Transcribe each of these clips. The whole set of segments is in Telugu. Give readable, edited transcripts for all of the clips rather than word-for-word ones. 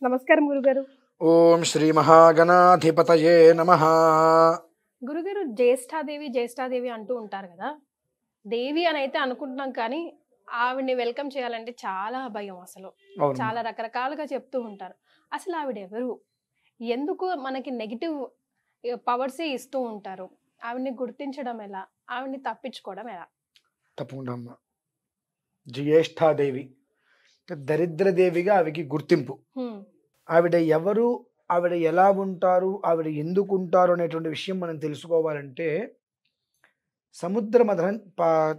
నమస్కారం గురుగారు. ఓం శ్రీ మహాగణాధిపతయే నమః. గురుగారు జ్యేష్ఠాదేవి అంటూ ఉంటారు కదా! దేవి అని అయితే అనుకుంటున్నాం కానీ, ఆవిడని వెల్కమ్ చేయాలంటే చాలా భయం అసలు. అవునమ్మా. చాలా రకరకాలుగా చెప్తూ ఉంటారు. అసలు ఆవిడెవరు? ఎందుకు మనకి నెగెటివ్ పవర్సే ఇస్తూ ఉంటారు? ఆవిడని గుర్తించడం ఎలా? ఆవిడని తప్పించుకోవడం ఎలా? తప్పకుండా అమ్మా. జ్యేష్ఠాదేవి దరిద్రదేవిగా ఆవికి గుర్తింపు. హ్మ్. ఆవిడ ఎవరు, ఆవిడ ఎలా ఉంటారు, ఆవిడ ఎందుకు ఉంటారు అనేటువంటి విషయం మనం తెలుసుకోవాలంటే సముద్ర మథనం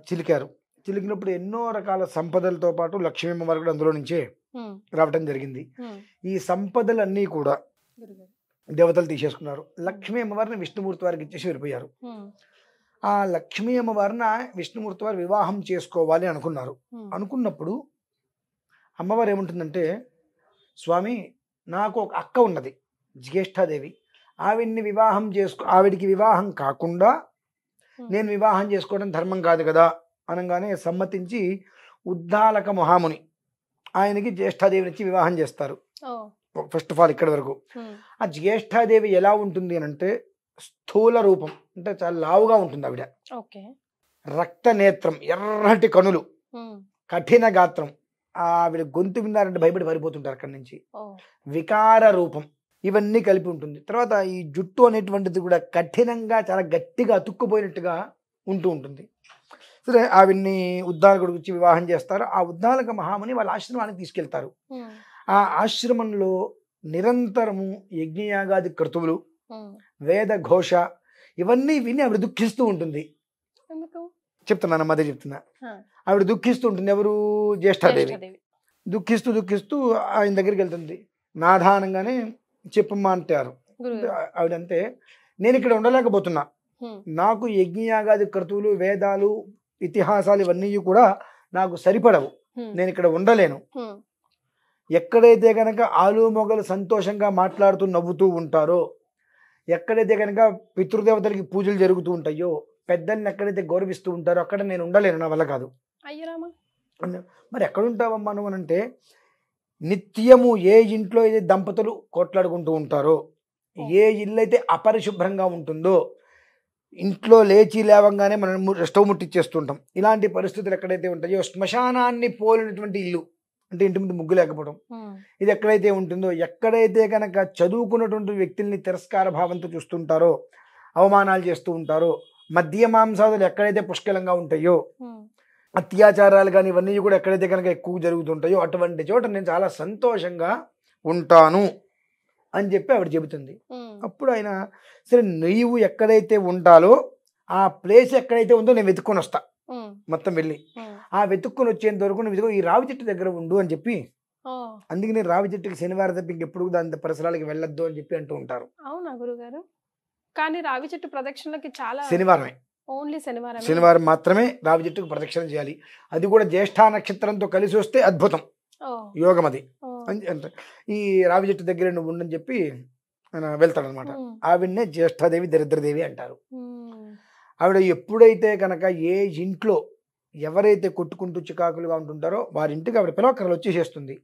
చిలికారు. చిలికినప్పుడు ఎన్నో రకాల సంపదలతో పాటు లక్ష్మీ అమ్మవారు కూడా అందులో నుంచే హ్మ్. రావటం జరిగింది. హ్మ్. ఈ సంపదలన్నీ కూడా గురుగారు. దేవతలు తీసేసుకున్నారు. లక్ష్మీ అమ్మవారిని విష్ణుమూర్తి వారికి ఇచ్చేసి వెళ్ళిపోయారు. హ్మ్. ఆ లక్ష్మీ అమ్మవారిని విష్ణుమూర్తి వారు వివాహం చేసుకోవాలి అనుకున్నారు. హ్మ్. అనుకున్నప్పుడు అమ్మవారు ఏముంటుందంటే, స్వామి నాకు ఒక అక్క ఉన్నది జ్యేష్ఠాదేవి, ఆవిడికి వివాహం కాకుండా నేను వివాహం చేసుకోవడం ధర్మం కాదు కదా అనగానే సమ్మతించి ఉద్దాలక మహాముని ఆయనకి జ్యేష్ఠాదేవిని ఇచ్చి వివాహం చేస్తారు. ఫస్ట్ ఆఫ్ ఆల్ ఇక్కడి వరకు ఆ జ్యేష్ఠాదేవి ఎలా ఉంటుంది అని అంటే, స్థూల రూపం అంటే చాలా లావుగా ఉంటుంది ఆవిడ. ఓకే. రక్త నేత్రం, ఎర్రటి కనులు, కఠిన గాత్రం, ఆవిడ గొంతు విన్నారంటే భయపడి పారిపోతుంటారు అక్కడి నుంచి. వికార రూపం, ఇవన్నీ కలిపి ఉంటుంది. తర్వాత ఈ జుట్టు అనేటువంటిది కూడా కఠినంగా చాలా గట్టిగా అతుక్కుపోయినట్టుగా ఉంటూ ఉంటుంది. సరే, ఆవిడ్ని ఉద్దాలకుడికి ఇచ్చి వివాహం చేస్తారు. ఆ ఉద్దాలక మహాముని వాళ్ళ ఆశ్రమానికి తీసుకెళ్తారు. ఆ ఆశ్రమంలో నిరంతరము యజ్ఞయాగాది క్రతువులు, వేద ఘోష ఇవన్నీ విని ఆవిడ దుఃఖిస్తూ ఉంటుంది. చెప్తున్నాను, అదే చెప్తున్నా. ఆవిడ దుఃఖిస్తూ ఉంటుంది. ఎవరు? జ్యేష్ఠాదేవి. దుఃఖిస్తూ దుఃఖిస్తూ ఆయన దగ్గరికి వెళ్తుంది. నాధానంగానే చెప్పమ్మా అంటారు. ఆవిడంతే, నేను ఇక్కడ ఉండలేకపోతున్నా, నాకు యజ్ఞయాగాది క్రతువులు, వేదాలు, ఇతిహాసాలు ఇవన్నీ కూడా నాకు సరిపడవు, నేను ఇక్కడ ఉండలేను. ఎక్కడైతే కనుక ఆలు మొగలు సంతోషంగా మాట్లాడుతూ నవ్వుతూ ఉంటారో, ఎక్కడైతే కనుక పితృదేవతలకి పూజలు జరుగుతూ ఉంటాయో, పెద్దల్ని ఎక్కడైతే గౌరవిస్తూ ఉంటారో అక్కడ నేను ఉండలేను, నా వల్ల కాదు. మరి ఎక్కడుంటావమ్మా నువ్వు అంటే, నిత్యము ఏ ఇంట్లో అయితే దంపతులు కొట్లాడుకుంటూ ఉంటారో, ఏ ఇల్లు అయితే అపరిశుభ్రంగా ఉంటుందో, ఇంట్లో లేచి లేవంగానే మనం స్టవ్ ముట్టిచ్చేస్తుంటాం, ఇలాంటి పరిస్థితులు ఎక్కడైతే ఉంటాయో, శ్మశానాన్ని పోలినటువంటి ఇల్లు అంటే ఇంటి ముందు ముగ్గు లేకపోవడం, ఇది ఎక్కడైతే ఉంటుందో, ఎక్కడైతే కనుక చదువుకున్నటువంటి వ్యక్తుల్ని తిరస్కార భావంతో చూస్తుంటారో, అవమానాలు చేస్తూ ఉంటారో, మద్య మాంసాదులు ఎక్కడైతే పుష్కలంగా ఉంటాయో, అత్యాచారాలు కానీ ఇవన్నీ కూడా ఎక్కడైతే కనుక ఎక్కువ జరుగుతుంటాయో, అటువంటి చోట నేను చాలా సంతోషంగా ఉంటాను అని చెప్పి ఆవిడ చెబుతుంది. అప్పుడు ఆయన, సరే నీవు ఎక్కడైతే ఉంటాలో ఆ ప్లేస్ ఎక్కడైతే ఉందో నేను వెతుక్కొని వస్తా, మొత్తం వెళ్ళి ఆ వెతుక్కొని వచ్చేంత వరకు నువ్వు ఈ రావి చెట్టు దగ్గర ఉండు అని చెప్పి, అందుకని రావి చెట్టుకి శనివారం తప్ప ఇంకెప్పుడు దాని పరిసరాలకి వెళ్ళొద్దు అని చెప్పి అంటూ ఉంటారు. అవునా గురుగారు? కానీ రావి చెట్టు ప్రదక్షిణకి చాలా శనివారమే, ఓన్లీ శనివారం మాత్రమే రావి చెట్టుకు ప్రదక్షిణ చేయాలి. అది కూడా జ్యేష్ఠ నక్షత్రంతో కలిసి వస్తే అద్భుతం, యోగం అది. అంటే ఈ రావి చెట్టు దగ్గర నువ్వు ఉండని చెప్పి ఆయన వెళ్తాడు అనమాట. ఆవిడనే జ్యేష్ఠాదేవి, దరిద్రదేవి అంటారు. ఆవిడ ఎప్పుడైతే కనుక ఏ ఇంట్లో ఎవరైతే కొట్టుకుంటూ చికాకులుగా ఉంటుంటారో వారింటికి ఆవిడ పిలవకరలు వచ్చేసేస్తుంది.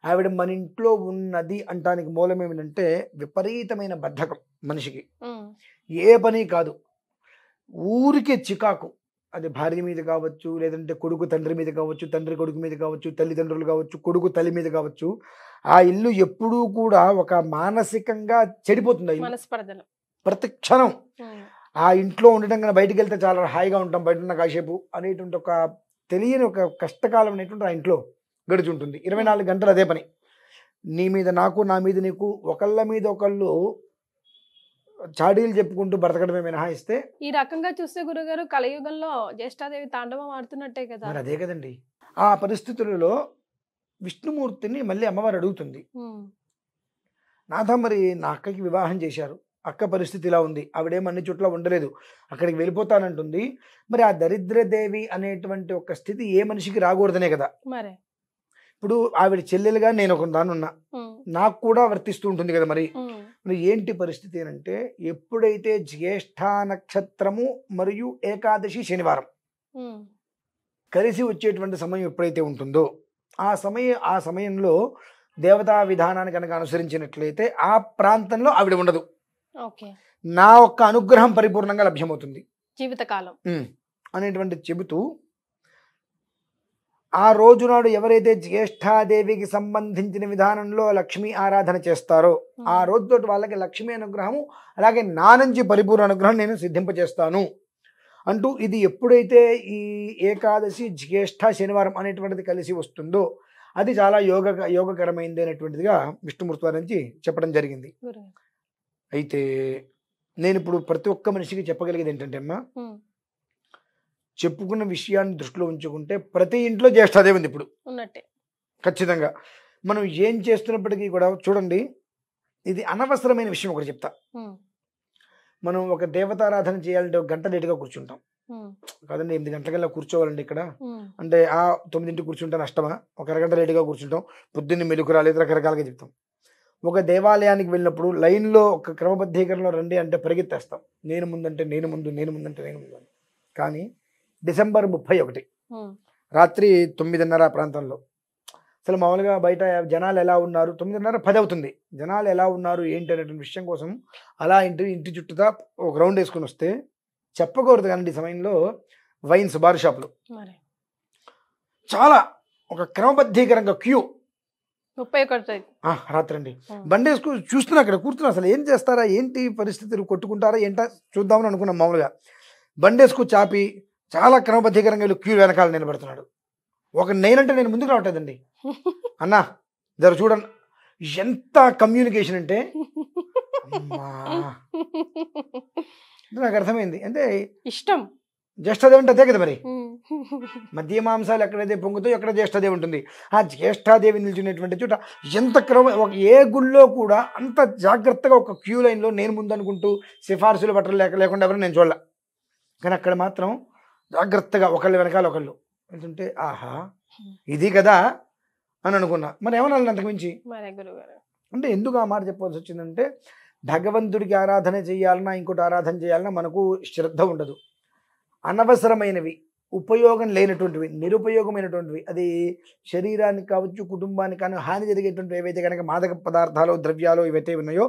ఆవిడ మన ఇంట్లో ఉన్నది అంటానికి మూలం ఏమిటంటే, విపరీతమైన బద్ధకం మనిషికి, ఏ పని కాదు, ఊరికే చికాకు. అది భార్య మీద కావచ్చు, లేదంటే కొడుకు తండ్రి మీద కావచ్చు, తండ్రి కొడుకు మీద కావచ్చు, తల్లిదండ్రులు కావచ్చు, కొడుకు తల్లి మీద కావచ్చు. ఆ ఇల్లు ఎప్పుడూ కూడా ఒక మానసికంగా చెడిపోతుంది. ప్రతి క్షణం ఆ ఇంట్లో ఉండటం కన్నా బయటికి వెళ్తే చాలా హాయిగా ఉంటాం, బయట ఉన్న కాసేపు అనేటువంటి ఒక తెలియని ఒక కష్టకాలం అనేటువంటి ఆ ఇంట్లో గడుచుంటుంది. 24 గంటలు అదే పని. నీ మీద నాకు, నా మీద నీకు, ఒకళ్ళ మీద ఒకళ్ళు చాడీలు చెప్పుకుంటూ బ్రతకడమే మినహాయిస్తే. ఈ రకంగా చూస్తే గురుగారు కలియుగంలో జ్యేష్ఠాదేవి తాండవం ఆడుతున్నట్టే కదా. మరి అదే కదండి. ఆ పరిస్థితులలో విష్ణుమూర్తిని మళ్ళీ అమ్మవారు అడుగుతుంది, నాథ మరి నా అక్కకి వివాహం చేశారు, అక్క పరిస్థితి ఇలా ఉంది, ఆవిడేం అన్ని చోట్ల ఉండలేదు, అక్కడికి వెళ్ళిపోతానంటుంది. మరి ఆ దరిద్రదేవి అనేటువంటి ఒక స్థితి ఏ మనిషికి రాకూడదనే కదా. మరి ఇప్పుడు ఆవిడ చెల్లెలుగా నేను ఒక దానున్నా, నాకు కూడా వర్తిస్తూ ఉంటుంది కదా. మరి ఏంటి పరిస్థితి అంటే, ఎప్పుడైతే జ్యేష్ఠ నక్షత్రము మరియు ఏకాదశి శనివారం కలిసి వచ్చేటువంటి సమయం ఎప్పుడైతే ఉంటుందో, ఆ సమయంలో దేవతా విధానాన్ని కనుక అనుసరించినట్లయితే ఆ ప్రాంతంలో ఆవిడ ఉండదు. ఓకే. నా ఒక్క అనుగ్రహం పరిపూర్ణంగా లభ్యమవుతుంది జీవితకాలం అనేటువంటి చెబుతూ, ఆ రోజు నాడు ఎవరైతే జ్యేష్ఠాదేవికి సంబంధించిన విధానంలో లక్ష్మీ ఆరాధన చేస్తారో ఆ రోజుతోటి వాళ్ళకి లక్ష్మీ అనుగ్రహము అలాగే నా నుంచి పరిపూర్ణ అనుగ్రహం నేను సిద్ధింపజేస్తాను అంటూ, ఇది ఎప్పుడైతే ఈ ఏకాదశి జ్యేష్ఠ శనివారం అనేటువంటిది కలిసి వస్తుందో అది చాలా యోగకరమైంది అనేటువంటిదిగా విష్ణుమూర్తి వారి నుంచి చెప్పడం జరిగింది. అయితే నేను ఇప్పుడు ప్రతి ఒక్క మనిషికి చెప్పగలిగేది ఏంటంటే అమ్మా, చెప్పుకున్న విషయాన్ని దృష్టిలో ఉంచుకుంటే ప్రతి ఇంట్లో జ్యేష్ఠాదేవి ఉంది ఇప్పుడు ఉన్నట్టే. ఖచ్చితంగా మనం ఏం చేస్తున్నప్పటికీ కూడా చూడండి, ఇది అనవసరమైన విషయం ఒకటి చెప్తా. మనం ఒక దేవతారాధన చేయాలంటే ఒక గంట లేటుగా కూర్చుంటాం కాదండి, 8 గంటలకల్లా కూర్చోవాలండి ఇక్కడ అంటే 9 కూర్చుంటాను అష్టమా, ఒక అరగంట లేటుగా కూర్చుంటాం, పొద్దున్నే మెలుకు రాలేదు, రకరకాలుగా చెప్తాం. ఒక దేవాలయానికి వెళ్ళినప్పుడు లైన్లో ఒక క్రమబద్ధీకరణలో రండి అంటే పరిగెత్తేస్తాం, నేను ముందంటే నేను ముందు, నేను ముందంటే నేను ముందు అని. కానీ డిసెంబర్ 31 రాత్రి 9:30 ప్రాంతంలో అసలు మామూలుగా బయట జనాలు ఎలా ఉన్నారు, 9:30 10 అవుతుంది, జనాలు ఎలా ఉన్నారు ఏంటి అనేటువంటి విషయం కోసం అలా ఇంటి చుట్టూతా ఒక రౌండ్ వేసుకొని వస్తే చెప్పకూడదు. కానీ ఈ సమయంలో వైన్స్ బార్ షాపులు చాలా ఒక క్రమబద్ధీకరంగా క్యూ 31 రాత్రి అండి. బండి వేసుకుని చూస్తున్నా, అక్కడ కూర్చున్నా, అసలు ఏం చేస్తారా ఏంటి పరిస్థితులు, కొట్టుకుంటారా ఏంటా చూద్దామని అనుకున్నాం. మామూలుగా బండి వేసుకు చాపి చాలా క్రమబద్ధీకరంగా వెళ్ళి క్యూ వెనకాల నిలబడుతున్నాడు. ఒక నేనంటే నేను ముందుకు రావట్లేదండి, అన్నా జర చూడండి, ఎంత కమ్యూనికేషన్ అంటే నాకు అర్థమైంది. అంటే ఇష్టం జ్యేష్ఠదేవి అంటే అదే కదా మరి, మధ్య మాంసాలు ఎక్కడైతే పొంగుతాయో ఎక్కడ జ్యేష్ఠదేవి ఉంటుంది. ఆ జ్యేష్ఠాదేవి నిల్చునేటువంటి చోట ఎంత ఏ గుళ్ళో కూడా అంత జాగ్రత్తగా ఒక క్యూ లైన్లో నేను ముందు అనుకుంటూ సిఫార్సులు బట్టలు లేకుండా ఎవరు నేను చూడాల. కానీ అక్కడ మాత్రం జాగ్రత్తగా ఒకళ్ళు వెనకాల ఒకళ్ళు వెళ్తుంటే ఆహా ఇది కదా అని అనుకున్నా. మరి ఏమన్నా అంతకుమించి అంటే ఎందుకు ఆ మాట చెప్పాల్సి వచ్చిందంటే, భగవంతుడికి ఆరాధన చేయాలన్నా ఇంకోటి ఆరాధన చేయాలన్నా మనకు శ్రద్ధ ఉండదు. అనవసరమైనవి, ఉపయోగం లేనటువంటివి, నిరుపయోగమైనటువంటివి, అది శరీరానికి కావచ్చు కుటుంబానికి కానీ హాని జరిగేటువంటివి ఏవైతే కనుక మాదక పదార్థాలు ద్రవ్యాలు ఇవైతే ఉన్నాయో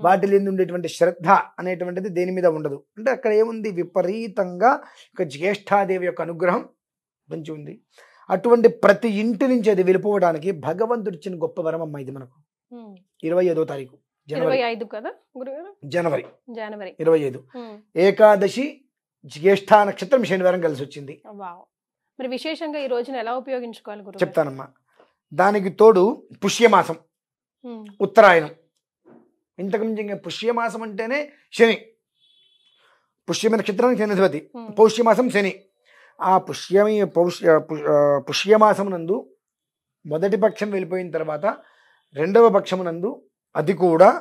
వాటిలో ఉండేటువంటి శ్రద్ధ అనేటువంటిది దేని మీద ఉండదు. అంటే అక్కడ ఏముంది, విపరీతంగా ఒక జ్యేష్ఠాదేవి యొక్క అనుగ్రహం మంచి ఉంది. అటువంటి ప్రతి ఇంటి నుంచి అది వెళ్ళిపోవడానికి భగవంతుడు ఇచ్చిన గొప్ప వరం అమ్మ ఇది మనకు. 25వ తారీఖు జనవరి 25 ఏకాదశి జ్యేష్ఠ నక్షత్రం శనివారం కలిసి వచ్చింది. మరి విశేషంగా ఈ రోజున ఎలా ఉపయోగించుకోవాలి చెప్తానమ్మా. దానికి తోడు పుష్యమాసం, ఉత్తరాయణం. ఇంతకు మించి ఇంకా పుష్యమాసం అంటేనే శని, పుష్యమ నక్షత్రానికి శనిధిపతి, పౌష్యమాసం శని. ఆ పుష్యమాసమునందు మొదటి పక్షం వెళ్ళిపోయిన తర్వాత రెండవ పక్షమునందు అది కూడా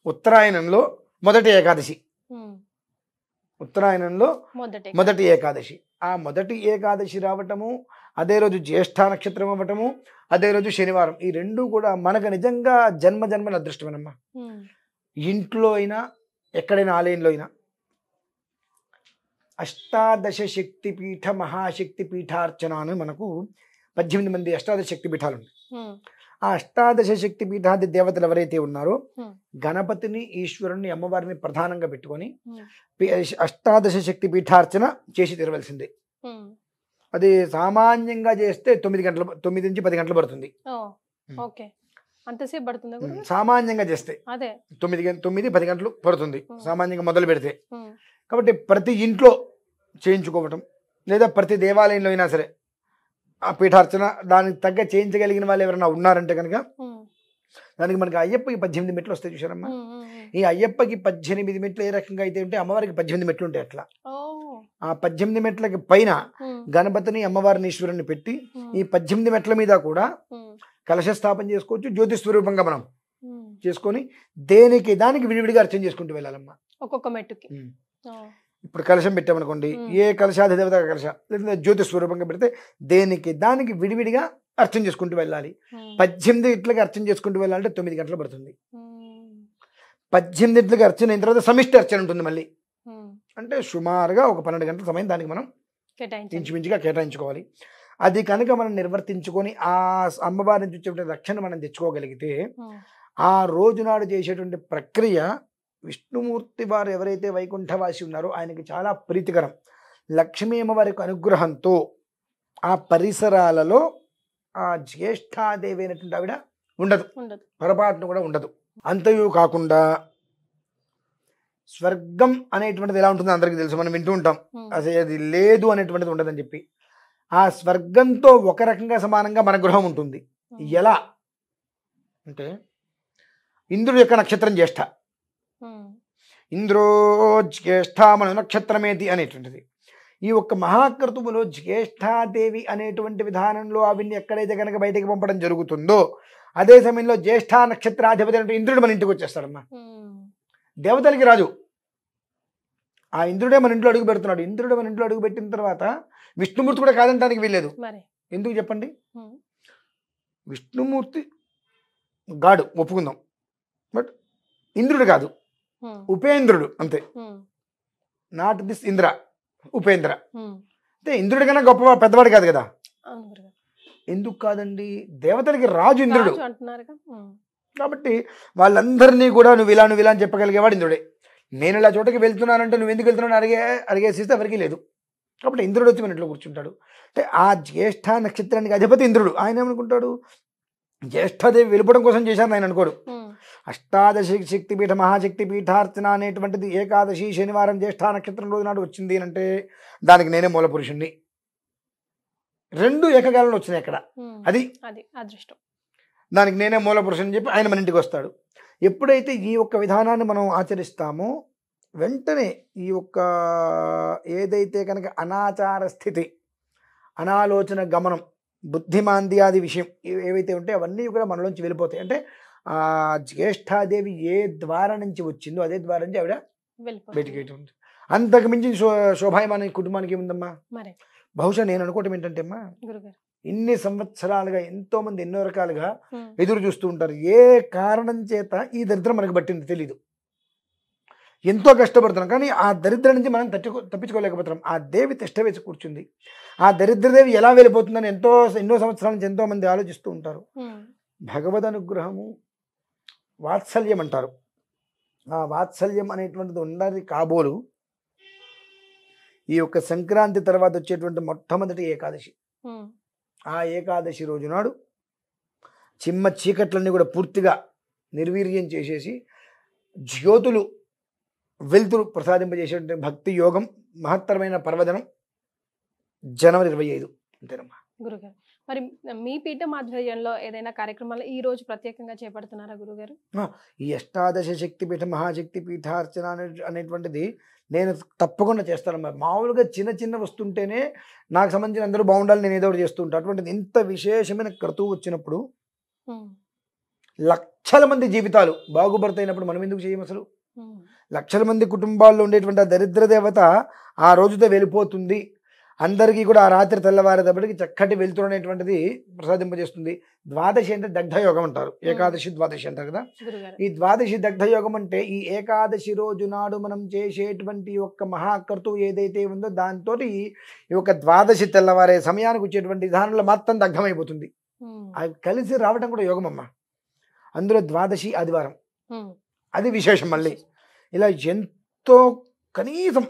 ఉత్తరాయణంలో మొదటి ఏకాదశి, ఉత్తరాయణంలో మొదటి ఏకాదశి. ఆ మొదటి ఏకాదశి రావటము, అదే రోజు జ్యేష్ఠ నక్షత్రం అవ్వటము, అదే రోజు శనివారం, ఈ రెండు కూడా మనకు నిజంగా జన్మల అదృష్టమేనమ్మా. ఇంట్లో అయినా ఎక్కడైనా ఆలయంలో అయినా అష్టాదశ శక్తిపీఠ మహాశక్తి పీఠార్చన అని మనకు 18 మంది అష్టాదశ శక్తి పీఠాలు ఉన్నాయి. ఆ అష్టాదశ శక్తి పీఠాది దేవతలు ఎవరైతే ఉన్నారో గణపతిని, ఈశ్వరుని, అమ్మవారిని ప్రధానంగా పెట్టుకొని అష్టాదశ శక్తి పీఠార్చన చేసి తీరవలసిందే. అది సామాన్యంగా చేస్తే 9 నుంచి 10 గంటలు పడుతుంది. సామాన్యంగా చేస్తే 9-10 గంటలు పడుతుంది సామాన్యంగా మొదలు పెడితే. కాబట్టి ప్రతి ఇంట్లో చేయించుకోవటం, లేదా ప్రతి దేవాలయంలో అయినా సరే ఆ పీఠార్చన దానికి తగ్గ చేయించగలిగిన వాళ్ళు ఎవరైనా ఉన్నారంటే కనుక దానికి మనకి అయ్యప్పకి 18 మెట్లు వస్తాయి చూసారమ్మా. ఈ అయ్యప్పకి 18 మెట్లు ఏ రకంగా అయితే ఉంటే అమ్మవారికి 18 మెట్లు ఉంటాయి. అట్లా ఆ 18 మెట్లకి పైన గణపతిని, అమ్మవారిని, ఈశ్వరుని పెట్టి ఈ 18 మెట్ల మీద కూడా కలశ స్థాపన చేసుకోవచ్చు. జ్యోతి స్వరూపంగా మనం చేసుకొని దానికి విడివిడిగా అర్చన చేసుకుంటూ వెళ్ళాలమ్మా. ఒక్కొక్క మెట్టుకి ఇప్పుడు కలశం పెట్టామనుకోండి, ఏ కలశాధిదేవత కలశ లేదా జ్యోతి స్వరూపంగా పెడితే దానికి విడివిడిగా అర్చన చేసుకుంటూ వెళ్ళాలి. 18 ఇట్లకి అర్చన చేసుకుంటూ వెళ్ళాలంటే 9 గంటలు పడుతుంది. 18 ఇట్లకి అర్చన అయిన తర్వాత సమిష్టి అర్చన ఉంటుంది మళ్ళీ, అంటే సుమారుగా ఒక 12 గంటల సమయం దానికి మనం ఇంచుమించుగా కేటాయించుకోవాలి. అది కనుక మనం నిర్వర్తించుకొని ఆ అమ్మవారి నుంచి వచ్చేటువంటి రక్షణ మనం తెచ్చుకోగలిగితే ఆ రోజు నాడు చేసేటువంటి ప్రక్రియ విష్ణుమూర్తి వారు ఎవరైతే వైకుంఠవాసి ఉన్నారో ఆయనకి చాలా ప్రీతికరం. లక్ష్మీ అమ్మవారి యొక్క అనుగ్రహంతో ఆ పరిసరాలలో ఆ జ్యేష్ఠాదేవి అయినటువంటి ఆవిడ ఉండదు, పొరపాటును కూడా ఉండదు. అంతయు కాకుండా స్వర్గం అనేటువంటిది ఎలా ఉంటుందో అందరికీ తెలుసు, మనం వింటూ ఉంటాం. అసలు అది లేదు అనేటువంటిది ఉండదని చెప్పి. ఆ స్వర్గంతో ఒక రకంగా సమానంగా మన గృహం ఉంటుంది. ఎలా అంటే ఇంద్రుడి యొక్క నక్షత్రం జ్యేష్ఠ, ఇంద్రో జ్యేష్ఠామను నక్షత్రమేది అనేటువంటిది. ఈ ఒక్క మహాకృతువులో జ్యేష్ఠాదేవి అనేటువంటి విధానంలో ఆవిడ్ని ఎక్కడైతే కనుక బయటికి పంపడం జరుగుతుందో అదే సమయంలో జ్యేష్ఠ నక్షత్రాధిపతి అంటే ఇంద్రుడు మన ఇంటికి వచ్చేస్తాడమ్మా. దేవతలకి రాజు ఆ ఇంద్రుడే మన ఇంట్లో అడుగు పెడుతున్నాడు. ఇంద్రుడు మన ఇంట్లో అడుగు పెట్టిన తర్వాత విష్ణుమూర్తి కూడా కాదంటానికి వీల్లేదు. ఎందుకు చెప్పండి? విష్ణుమూర్తి గాడు ఒప్పుకుందాం, బట్ ఇంద్రుడు కాదు, ఉపేంద్రుడు అంతే. Not this Indra, Upendra. అంటే ఇంద్రుడి కన్నా గొప్ప పెద్దవాడు కాదు కదా. ఎందుకు కాదండి? దేవతలకి రాజు ఇంద్రుడు కాబట్టి వాళ్ళందరినీ కూడా నువ్వు ఇలా అని చెప్పగలిగేవాడు ఇంద్రుడే. నేను ఇలా చోటకి వెళ్తున్నానంటే నువ్వు ఎందుకు వెళ్తున్నావు అడిగేసిస్తే ఎవరికి లేదు. కాబట్టి ఇంద్రుడు వచ్చి మన ఇంట్లో కూర్చుంటాడు. అంటే ఆ జ్యేష్ఠ నక్షత్రానికి అధిపతి ఇంద్రుడు. ఆయన ఏమనుకుంటాడు? జ్యేష్ఠాదేవి వెళ్ళిపోవడం కోసం చేశారు ఆయన అనుకోడు. అష్టాదశి శక్తిపీఠ మహాశక్తి పీఠార్చన అనేటువంటిది ఏకాదశి శనివారం జ్యేష్ఠ నక్షత్రం రోజు నాడు వచ్చింది అంటే దానికి నేనే మూల పురుషుణ్ణి. రెండు ఏకకాలంలో వచ్చినాయి అక్కడ. అది అదృష్టం. దానికి నేనే మూల పురుషుని చెప్పి ఆయన మన ఇంటికి వస్తాడు. ఎప్పుడైతే ఈ ఒక్క విధానాన్ని మనం ఆచరిస్తామో వెంటనే ఈ ఒక్క ఏదైతే కనుక అనాచార స్థితి, అనాలోచన గమనం, బుద్ధిమాంద్యాది విషయం ఏవైతే ఉంటాయో అవన్నీ కూడా మనలోంచి వెళ్ళిపోతాయి. అంటే ఆ జ్యేష్ఠాదేవి ఏ ద్వారం నుంచి వచ్చిందో అదే ద్వారం నుంచి ఆవిడ బయటికి ఉంది. అంతకు మించి శోభాయమాన కుటుంబానికి ఏముందమ్మా? బహుశా నేను అనుకోవటం ఏంటంటే అమ్మా, ఇన్ని సంవత్సరాలుగా ఎంతో మంది ఎన్నో రకాలుగా ఎదురు చూస్తూ ఉంటారు. ఏ కారణం చేత ఈ దరిద్రం మనకు పట్టింది తెలీదు. ఎంతో కష్టపడుతున్నాం కానీ ఆ దరిద్రం నుంచి మనం తప్పించుకోలేకపోతున్నాం. ఆ దేవి తిష్ట వేసి కూర్చుంది. ఆ దరిద్రదేవి ఎలా వెళ్ళిపోతుందని ఎన్నో సంవత్సరాల నుంచి ఎంతో మంది ఆలోచిస్తూ ఉంటారు. భగవద్ అనుగ్రహము వాత్సల్యం అంటారు. ఆ వాత్సల్యం అనేటువంటిది ఉన్నది కాబోలు ఈ యొక్క సంక్రాంతి తర్వాత వచ్చేటువంటి మొట్టమొదటి ఏకాదశి. ఆ ఏకాదశి రోజు నాడు చిమ్మ చీకట్లన్నీ కూడా పూర్తిగా నిర్వీర్యం చేసేసి జ్యోతులు వెలుతురు ప్రసాదింపజేసేటువంటి భక్తి యోగం మహత్తరమైన పర్వదనం జనవరి 25 అంతేనమ్మా. గురుగారు, మరి మీ పీఠం ఆధ్వర్యంలో ఏదైనా కార్యక్రమాలు ఈ రోజు ప్రత్యేకంగా చేపడుతున్నారా గురుగారు? ఈ అష్టాదశ శక్తి పీఠ మహాశక్తి పీఠార్చన అనేటువంటిది నేను తప్పకుండా చేస్తానమ్మా. మామూలుగా చిన్న వస్తుంటేనే నాకు సంబంధించిన అందరూ బాగుండాలి, నేను ఏదో ఒకటి చేస్తూ ఉంటాను. అటువంటిది ఇంత విశేషమైన క్రతువు వచ్చినప్పుడు లక్షల మంది జీవితాలు బాగుపడతాయినప్పుడు మనం ఎందుకు చేయము? అసలు లక్షల మంది కుటుంబాల్లో ఉండేటువంటి ఆ దరిద్ర దేవత ఆ రోజుతో వెళ్ళిపోతుంది. అందరికీ కూడా ఆ రాత్రి తెల్లవారేటప్పటికి చక్కటి వెలుతురు అనేటువంటిది ప్రసాదింపజేస్తుంది. ద్వాదశి అంటే దగ్ధయోగం అంటారు, ఏకాదశి ద్వాదశి అంటారు కదా. ఈ ద్వాదశి దగ్ధయోగం అంటే ఈ ఏకాదశి రోజు నాడు మనం చేసేటువంటి యొక్క మహాకర్తువు ఏదైతే ఉందో దాంతో ఈ యొక్క ద్వాదశి తెల్లవారే సమయానికి వచ్చేటువంటి విధానంలో మొత్తం దగ్ధమైపోతుంది. అది కలిసి రావడం కూడా యోగం అమ్మ. అందులో ద్వాదశి ఆదివారం, అది విశేషం. మళ్ళీ ఇలా ఎంతో కనీసం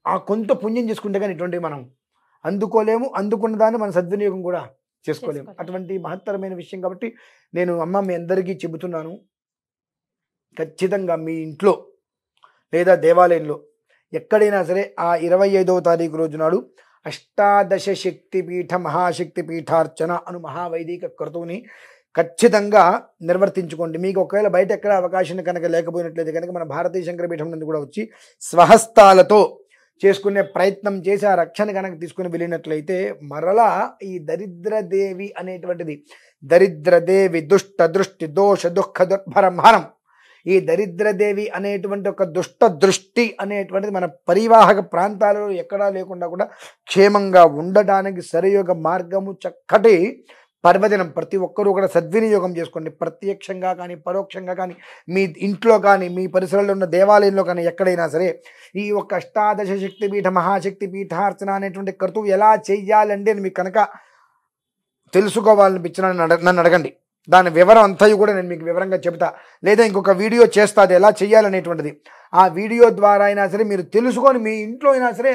ఆ కొంత పుణ్యం చేసుకుంటే కానీ ఇటువంటివి మనం అందుకోలేము. అందుకున్న దాన్ని మనం సద్వినియోగం కూడా చేసుకోలేము. అటువంటి మహత్తరమైన విషయం కాబట్టి నేను అమ్మ మీ అందరికీ చెబుతున్నాను, ఖచ్చితంగా మీ ఇంట్లో లేదా దేవాలయంలో ఎక్కడైనా సరే ఆ 25వ తారీఖు రోజు నాడు అష్టాదశ శక్తిపీఠ మహాశక్తి పీఠార్చన అను మహావైదిక క్రతువుని ఖచ్చితంగా నిర్వర్తించుకోండి. మీకు ఒకవేళ బయట ఎక్కడ అవకాశం కనుక లేకపోయినట్లయితే కనుక మన భారతీయ శంకరపీఠం నుండి కూడా వచ్చి స్వహస్తాలతో చేసుకునే ప్రయత్నం చేసి ఆ రక్షణ కనుక తీసుకుని వెళ్ళినట్లయితే మరలా ఈ దరిద్రదేవి అనేటువంటిది, దరిద్రదేవి దుష్ట దృష్టి దోష దుఃఖ దుర్భరమహరం, ఈ దరిద్రదేవి అనేటువంటి ఒక దుష్ట దృష్టి అనేటువంటిది మన పరివాహక ప్రాంతాలలో ఎక్కడా లేకుండా కూడా క్షేమంగా ఉండటానికి సరియోగ మార్గము, చక్కటి పర్వదినం ప్రతి ఒక్కరూ కూడా సద్వినియోగం చేసుకోండి. ప్రత్యక్షంగా కానీ పరోక్షంగా కానీ మీ ఇంట్లో కానీ మీ పరిసరాల్లో ఉన్న దేవాలయంలో కానీ ఎక్కడైనా సరే ఈ ఒక్క అష్టాదశ శక్తిపీఠ మహాశక్తి పీఠార్చన అనేటువంటి క్రతువు ఎలా చెయ్యాలండి అని మీకు కనుక తెలుసుకోవాలనిపించిన నన్ను అడగండి. దాని వివరం అంతా కూడా నేను మీకు వివరంగా చెబుతా, లేదా ఇంకొక వీడియో చేస్తా అది ఎలా చేయాలనేటువంటిది. ఆ వీడియో ద్వారా అయినా సరే మీరు తెలుసుకొని మీ ఇంట్లో అయినా సరే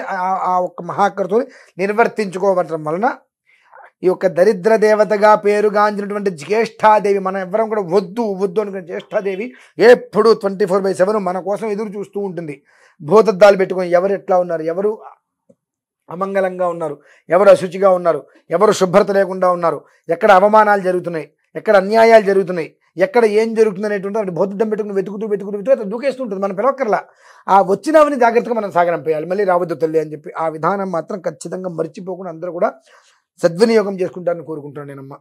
ఆ ఒక్క మహాకృతుని నిర్వర్తించుకోవటం వలన ఈ యొక్క దరిద్ర దేవతగా పేరుగాంచినటువంటి జ్యేష్ఠాదేవి, మనం ఎవరం కూడా వద్దు అనుకున్న జ్యేష్ఠాదేవి ఎప్పుడు 24/7 మన కోసం ఎదురు చూస్తూ ఉంటుంది. భూతద్దాలు పెట్టుకొని ఎవరు ఎట్లా ఉన్నారు, ఎవరు అమంగళంగా ఉన్నారు, ఎవరు అశుచిగా ఉన్నారు, ఎవరు శుభ్రత లేకుండా ఉన్నారు, ఎక్కడ అవమానాలు జరుగుతున్నాయి, ఎక్కడ అన్యాయాలు జరుగుతున్నాయి, ఎక్కడ ఏం జరుగుతుంది అనేటువంటి భూతద్దం పెట్టుకుని వెతుకుతూ అట్లా దూకేస్తుంటుంది. మనం పిలవక్కర్లా, ఆ వచ్చినవని జాగ్రత్తగా మనం సాగరంపేయాలి, మళ్ళీ రావద్దు తల్లి అని చెప్పి. ఆ విధానం మాత్రం ఖచ్చితంగా మర్చిపోకుండా అందరూ కూడా సద్వినియోగం చేసుకుంటారని కోరుకుంటున్నాను నేనమ్మా.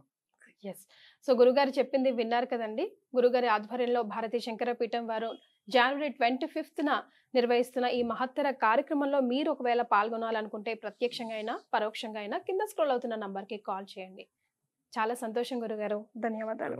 ఎస్. సో గురుగారు చెప్పింది విన్నారు కదండి. గురుగారి ఆధ్వర్యంలో భారతీయ శంకరపీఠం వారు జనవరి 25న నిర్వహిస్తున్న ఈ మహత్తర కార్యక్రమంలో మీరు ఒకవేళ పాల్గొనాలనుకుంటే ప్రత్యక్షంగా అయినా పరోక్షంగా అయినా కింద స్క్రోల్ అవుతున్న నంబర్కి కాల్ చేయండి. చాలా సంతోషం గురుగారు, ధన్యవాదాలు.